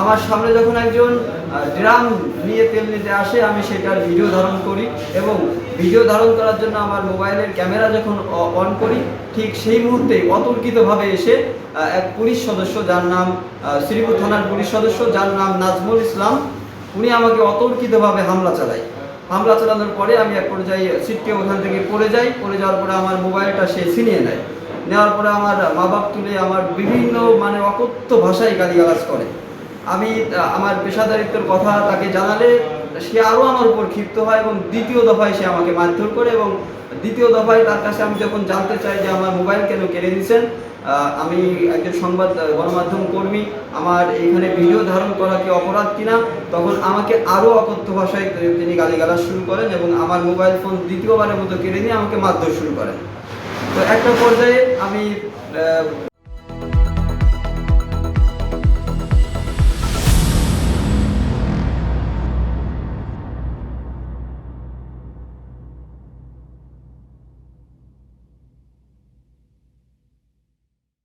আমার সামনে যখন একজন ড্রাম নিয়ে তেল নিতে আসে, আমি সেটার ভিডিও ধারণ করি এবং ভিডিও ধারণ করার জন্য আমার মোবাইলের ক্যামেরা যখন অন করি, ঠিক সেই মুহূর্তেই অতর্কিতভাবে এসে এক পুলিশ সদস্য, যার নাম শ্রীপুর থানার পুলিশ সদস্য, যার নাম নাজমুল ইসলাম, উনি আমাকে অতর্কিতভাবে হামলা চালায়। হামলা চালানোর পরে আমি এক পর্যায়ে ছিটকে ওখান থেকে পড়ে যাই। পড়ে যাওয়ার পরে আমার মোবাইলটা সে ছিনিয়ে নেয়। নেওয়ার পরে আমার মা বাপ তুলে আমার বিভিন্ন অকথ্য ভাষায় গালিগালাজ করে। আমি আমার পেশাদারিত্বের কথা তাকে জানালে সে আরও আমার উপর ক্ষিপ্ত হয় এবং দ্বিতীয় দফায় সে আমাকে মারধর করে। এবং দ্বিতীয় দফায় তার কাছে আমি যখন জানতে চাই যে আমার মোবাইল কেন কেড়ে নিয়েছেন, আমি একজন সংবাদ গণমাধ্যম কর্মী, আমার এখানে ভিডিও ধারণ করা কি অপরাধ কিনা, তখন আমাকে আরও অকথ্য ভাষায় তিনি গালিগালাজ শুরু করেন এবং আমার মোবাইল ফোন দ্বিতীয়বারের মতো কেড়ে নিয়ে আমাকে মারধর শুরু করেন। তো একটা পর্যায়ে আমি